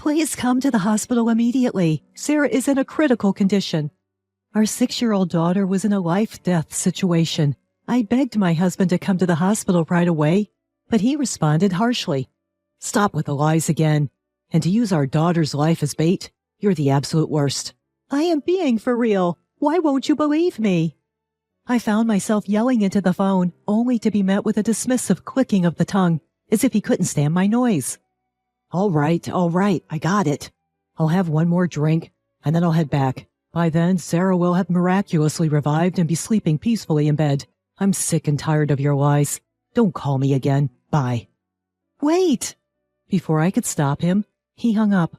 Please come to the hospital immediately. Sarah is in a critical condition. Our 6-year-old daughter was in a life-death situation. I begged my husband to come to the hospital right away, but he responded harshly. Stop with the lies again. And to use our daughter's life as bait, you're the absolute worst. I am being for real. Why won't you believe me? I found myself yelling into the phone, only to be met with a dismissive clicking of the tongue, as if he couldn't stand my noise. All right, I got it. I'll have one more drink, and then I'll head back. By then, Sarah will have miraculously revived and be sleeping peacefully in bed. I'm sick and tired of your lies. Don't call me again. Bye. Wait! Before I could stop him, he hung up.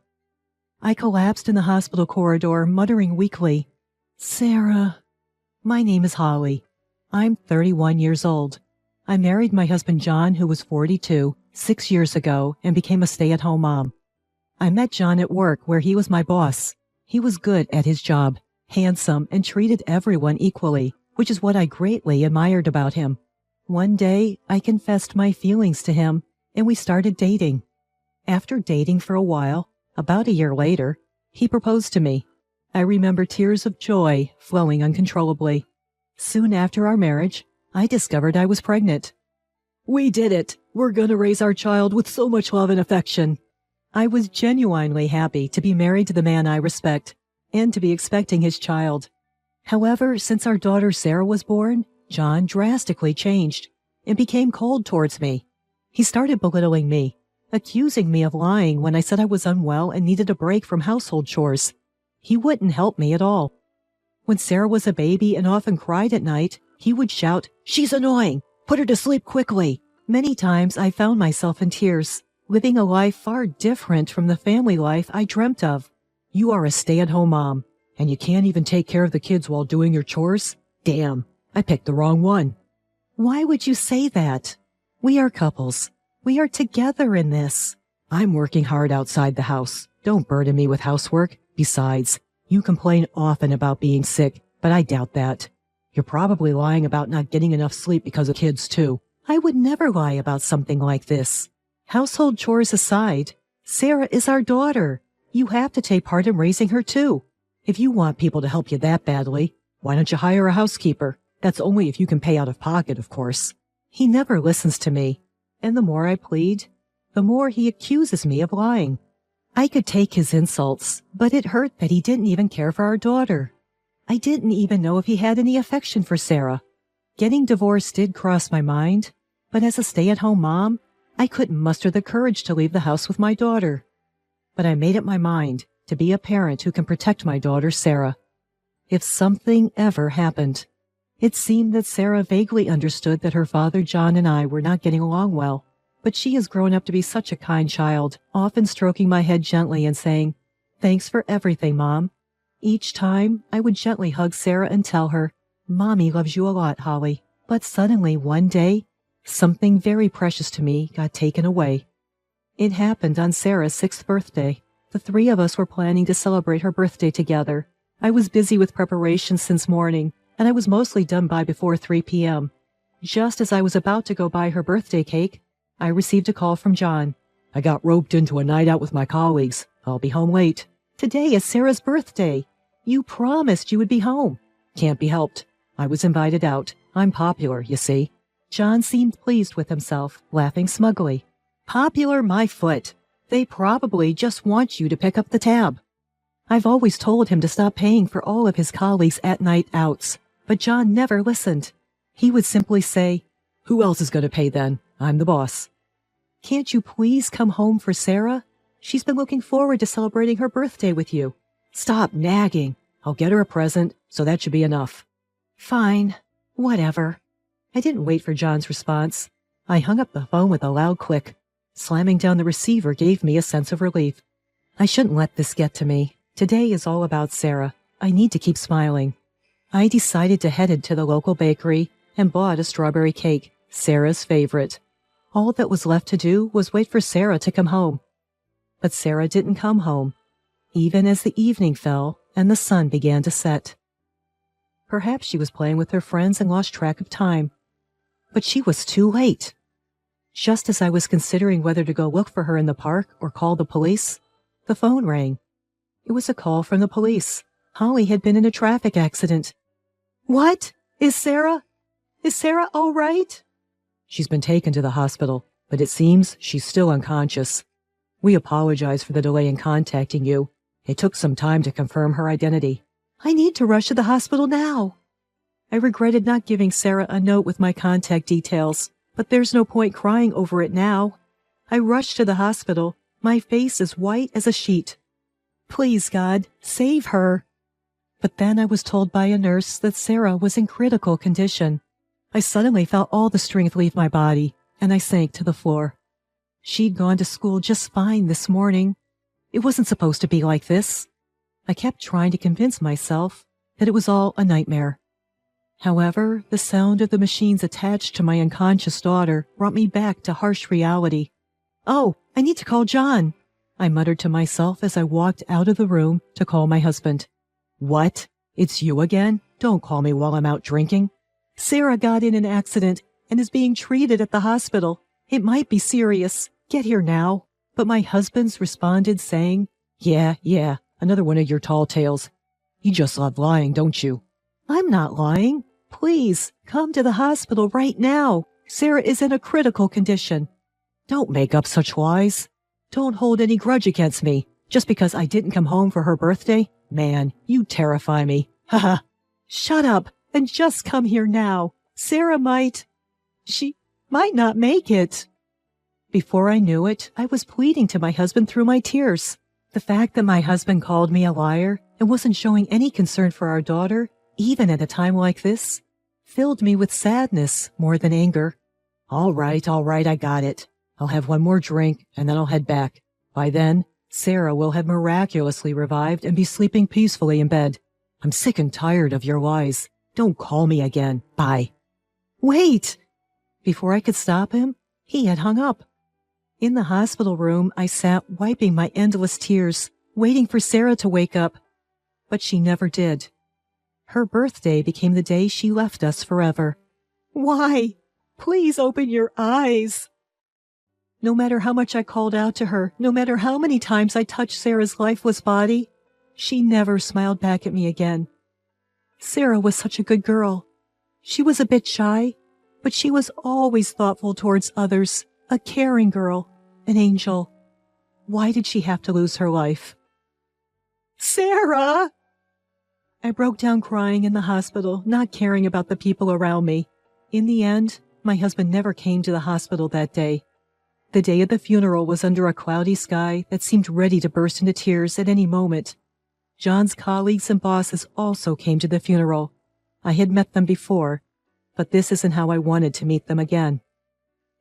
I collapsed in the hospital corridor, muttering weakly, Sarah. My name is Holly. I'm 31 years old. I married my husband John, who was 42, 6 years ago, and became a stay-at-home mom. I met John at work, where he was my boss. He was good at his job, handsome, and treated everyone equally, which is what I greatly admired about him. One day, I confessed my feelings to him, and we started dating. After dating for a while, about a year later, he proposed to me. I remember tears of joy flowing uncontrollably. Soon after our marriage, I discovered I was pregnant. We did it! We're gonna raise our child with so much love and affection. I was genuinely happy to be married to the man I respect, and to be expecting his child. However, since our daughter Sarah was born, John drastically changed and became cold towards me. He started belittling me, accusing me of lying when I said I was unwell and needed a break from household chores. He wouldn't help me at all. When Sarah was a baby and often cried at night, he would shout, "She's annoying! Put her to sleep quickly!" Many times I found myself in tears, living a life far different from the family life I dreamt of. You are a stay-at-home mom, and you can't even take care of the kids while doing your chores? Damn, I picked the wrong one. Why would you say that? We are couples. We are together in this. I'm working hard outside the house. Don't burden me with housework. Besides, you complain often about being sick, but I doubt that. You're probably lying about not getting enough sleep because of kids, too. I would never lie about something like this. Household chores aside, Sarah is our daughter. You have to take part in raising her, too. If you want people to help you that badly, why don't you hire a housekeeper? That's only if you can pay out of pocket, of course. He never listens to me, and the more I plead, the more he accuses me of lying. I could take his insults, but it hurt that he didn't even care for our daughter. I didn't even know if he had any affection for Sarah. Getting divorced did cross my mind, but as a stay-at-home mom, I couldn't muster the courage to leave the house with my daughter. But I made up my mind to be a parent who can protect my daughter, Sarah. If something ever happened, it seemed that Sarah vaguely understood that her father, John, and I were not getting along well, but she has grown up to be such a kind child, often stroking my head gently and saying, "Thanks for everything, Mom." Each time, I would gently hug Sarah and tell her, "Mommy loves you a lot, Holly." But suddenly, one day, something very precious to me got taken away. It happened on Sarah's 6th birthday. The three of us were planning to celebrate her birthday together. I was busy with preparations since morning, and I was mostly done by before 3 p.m. Just as I was about to go buy her birthday cake, I received a call from John. "I got roped into a night out with my colleagues. I'll be home late." "Today is Sarah's birthday. You promised you would be home." "Can't be helped. I was invited out. I'm popular, you see." John seemed pleased with himself, laughing smugly. "Popular, my foot. They probably just want you to pick up the tab." I've always told him to stop paying for all of his colleagues' at-night outs, but John never listened. He would simply say, "Who else is going to pay then? I'm the boss." "Can't you please come home for Sarah? She's been looking forward to celebrating her birthday with you." "Stop nagging. I'll get her a present, so that should be enough." "Fine. Whatever." I didn't wait for John's response. I hung up the phone with a loud click. Slamming down the receiver gave me a sense of relief. I shouldn't let this get to me. Today is all about Sarah. I need to keep smiling. I decided to head to the local bakery and bought a strawberry cake, Sarah's favorite. All that was left to do was wait for Sarah to come home. But Sarah didn't come home, even as the evening fell and the sun began to set. Perhaps she was playing with her friends and lost track of time. But she was too late. Just as I was considering whether to go look for her in the park or call the police, The phone rang. It was a call from the police. Holly had been in a traffic accident. What? Is Sarah all right? She's been taken to the hospital, but it seems she's still unconscious. We apologize for the delay in contacting you. It took some time to confirm her identity. I need to rush to the hospital now. I regretted not giving Sarah a note with my contact details, but there's no point crying over it now. I rushed to the hospital, my face as white as a sheet. Please, God, save her. But then I was told by a nurse that Sarah was in critical condition. I suddenly felt all the strength leave my body, and I sank to the floor. She'd gone to school just fine this morning. It wasn't supposed to be like this. I kept trying to convince myself that it was all a nightmare. However, the sound of the machines attached to my unconscious daughter brought me back to harsh reality. Oh, I need to call John, I muttered to myself as I walked out of the room to call my husband. What? It's you again? Don't call me while I'm out drinking. Sarah got in an accident and is being treated at the hospital. It might be serious. Get here now. But my husband's responded saying, Yeah, another one of your tall tales. You just love lying, don't you? I'm not lying. Please, come to the hospital right now. Sarah is in a critical condition. Don't make up such lies. Don't hold any grudge against me just because I didn't come home for her birthday. Man, you terrify me. Haha. Shut up and just come here now. Sarah she might not make it. Before I knew it, I was pleading to my husband through my tears. The fact that my husband called me a liar and wasn't showing any concern for our daughter, even at a time like this, filled me with sadness more than anger. All right, I got it. I'll have one more drink and then I'll head back. By then, Sarah will have miraculously revived and be sleeping peacefully in bed. I'm sick and tired of your lies. Don't call me again. Bye. Wait! Before I could stop him, he had hung up. In the hospital room, I sat wiping my endless tears, waiting for Sarah to wake up. But she never did. Her birthday became the day she left us forever. Why? Please open your eyes. No matter how much I called out to her, no matter how many times I touched Sarah's lifeless body, she never smiled back at me again. Sarah was such a good girl. She was a bit shy, but she was always thoughtful towards others, a caring girl, an angel. Why did she have to lose her life? Sarah! I broke down crying in the hospital, not caring about the people around me. In the end, my husband never came to the hospital that day. The day of the funeral was under a cloudy sky that seemed ready to burst into tears at any moment. John's colleagues and bosses also came to the funeral. I had met them before, but this isn't how I wanted to meet them again.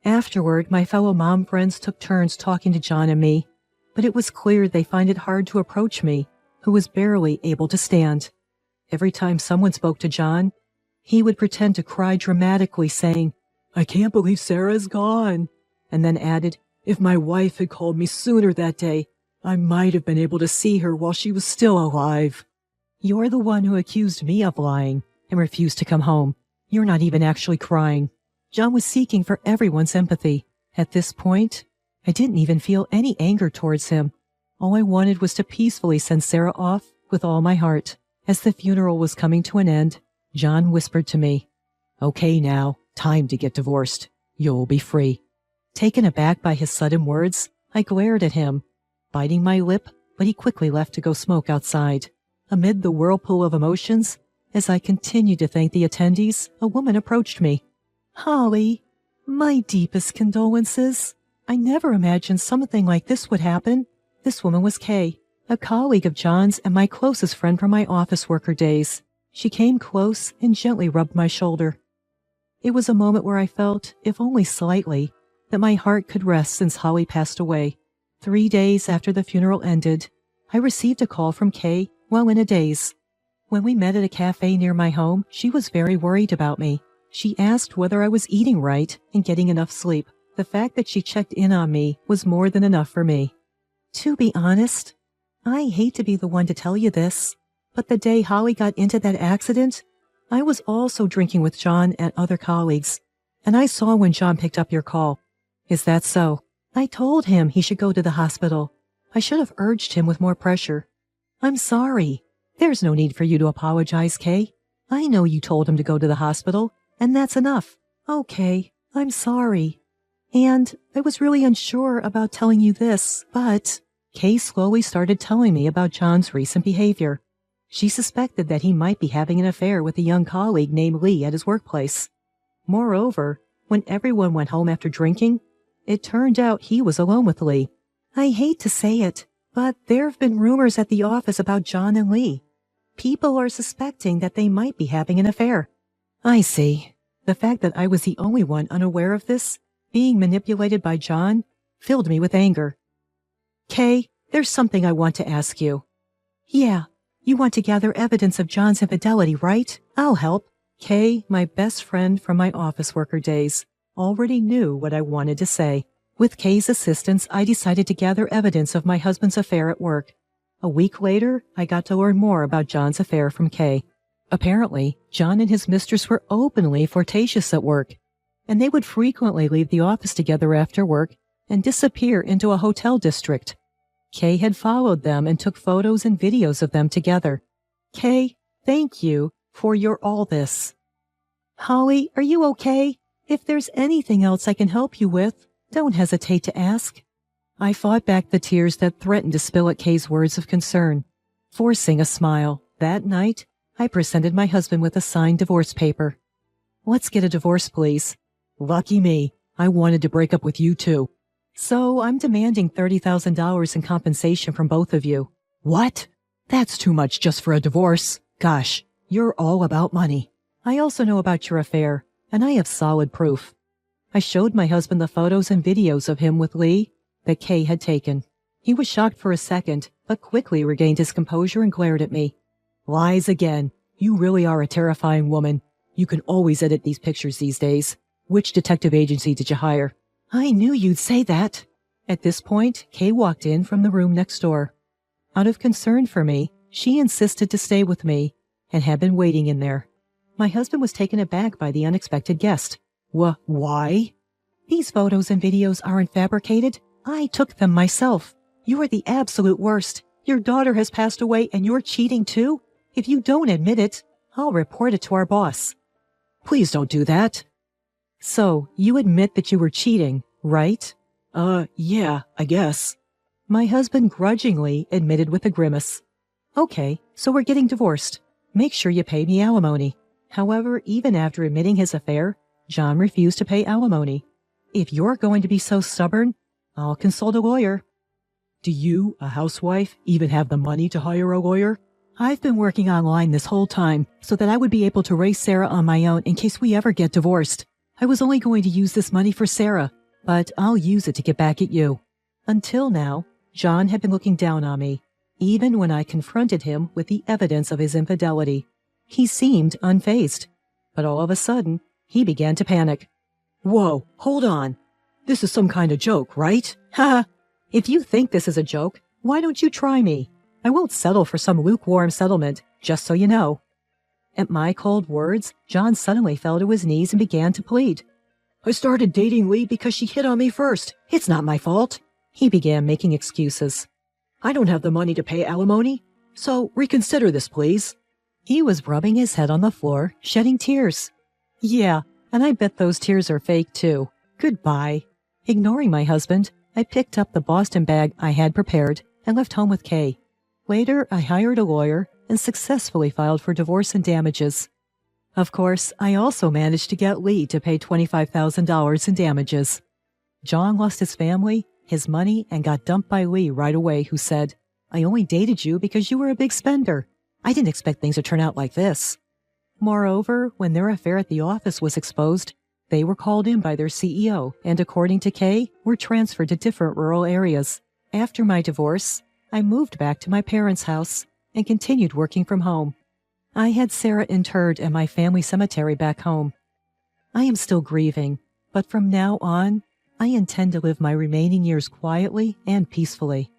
Afterward, my fellow mom friends took turns talking to John and me, but it was clear they find it hard to approach me, who was barely able to stand. Every time someone spoke to John, he would pretend to cry dramatically, saying, I can't believe Sarah's gone, and then added, if my wife had called me sooner that day, I might have been able to see her while she was still alive. You're the one who accused me of lying and refused to come home. You're not even actually crying. John was seeking for everyone's empathy. At this point, I didn't even feel any anger towards him. All I wanted was to peacefully send Sarah off with all my heart. As the funeral was coming to an end, John whispered to me, Okay now, time to get divorced. You'll be free. Taken aback by his sudden words, I glared at him, biting my lip, but he quickly left to go smoke outside. Amid the whirlpool of emotions, as I continued to thank the attendees, a woman approached me. Holly, my deepest condolences. I never imagined something like this would happen. This woman was Kay, a colleague of John's and my closest friend from my office worker days. She came close and gently rubbed my shoulder. It was a moment where I felt, if only slightly, that my heart could rest since Holly passed away. 3 days after the funeral ended, I received a call from Kay while in a daze. When we met at a cafe near my home, she was very worried about me. She asked whether I was eating right and getting enough sleep. The fact that she checked in on me was more than enough for me. To be honest, I hate to be the one to tell you this, but the day Holly got into that accident, I was also drinking with John and other colleagues, and I saw when John picked up your call. Is that so? I told him he should go to the hospital. I should have urged him with more pressure. I'm sorry. There's no need for you to apologize, Kay. I know you told him to go to the hospital, and that's enough. Okay, I'm sorry. And I was really unsure about telling you this, but Kay slowly started telling me about John's recent behavior. She suspected that he might be having an affair with a young colleague named Lee at his workplace. Moreover, when everyone went home after drinking, it turned out he was alone with Lee. I hate to say it, but there have been rumors at the office about John and Lee. People are suspecting that they might be having an affair. I see. The fact that I was the only one unaware of this, being manipulated by John, filled me with anger. Kay, there's something I want to ask you. Yeah, you want to gather evidence of John's infidelity, right? I'll help. Kay, my best friend from my office worker days, already knew what I wanted to say. With Kay's assistance, I decided to gather evidence of my husband's affair at work. A week later, I got to learn more about John's affair from Kay. Apparently, John and his mistress were openly flirtatious at work, and they would frequently leave the office together after work and disappear into a hotel district. Kay had followed them and took photos and videos of them together. Kay, thank you for your all this. Holly, are you okay? If there's anything else I can help you with, don't hesitate to ask. I fought back the tears that threatened to spill at Kay's words of concern. Forcing a smile, that night, I presented my husband with a signed divorce paper. Let's get a divorce, please. Lucky me. I wanted to break up with you too. So I'm demanding $30,000 in compensation from both of you. What? That's too much just for a divorce. Gosh, you're all about money. I also know about your affair, and I have solid proof. I showed my husband the photos and videos of him with Lee that Kay had taken. He was shocked for a second, but quickly regained his composure and glared at me. Lies again. You really are a terrifying woman. You can always edit these pictures these days. Which detective agency did you hire? I knew you'd say that. At this point, Kay walked in from the room next door. Out of concern for me, she insisted to stay with me and had been waiting in there. My husband was taken aback by the unexpected guest. Why? These photos and videos aren't fabricated. I took them myself. You are the absolute worst. Your daughter has passed away and you're cheating too? If you don't admit it, I'll report it to our boss. Please don't do that. So, you admit that you were cheating, right? Yeah, I guess. My husband grudgingly admitted with a grimace. Okay, so we're getting divorced. Make sure you pay me alimony. However, even after admitting his affair, John refused to pay alimony. If you're going to be so stubborn, I'll consult a lawyer. Do you, a housewife, even have the money to hire a lawyer? I've been working online this whole time so that I would be able to raise Sarah on my own in case we ever get divorced. I was only going to use this money for Sarah, but I'll use it to get back at you. Until now, John had been looking down on me, even when I confronted him with the evidence of his infidelity. He seemed unfazed, but all of a sudden, he began to panic. Whoa, hold on. This is some kind of joke, right? Ha! If you think this is a joke, why don't you try me? I won't settle for some lukewarm settlement, just so you know. At my cold words, John suddenly fell to his knees and began to plead. I started dating Lee because she hit on me first. It's not my fault. He began making excuses. I don't have the money to pay alimony, so reconsider this, please. He was rubbing his head on the floor, shedding tears. Yeah, and I bet those tears are fake too. Goodbye. Ignoring my husband, I picked up the Boston bag I had prepared and left home with Kay. Later, I hired a lawyer and successfully filed for divorce and damages. Of course, I also managed to get Lee to pay $25,000 in damages. John lost his family, his money, and got dumped by Lee right away, who said, I only dated you because you were a big spender. I didn't expect things to turn out like this. Moreover, when their affair at the office was exposed, they were called in by their CEO and, according to Kay, were transferred to different rural areas. After my divorce, I moved back to my parents' house and continued working from home. I had Sarah interred at my family cemetery back home. I am still grieving, but from now on, I intend to live my remaining years quietly and peacefully.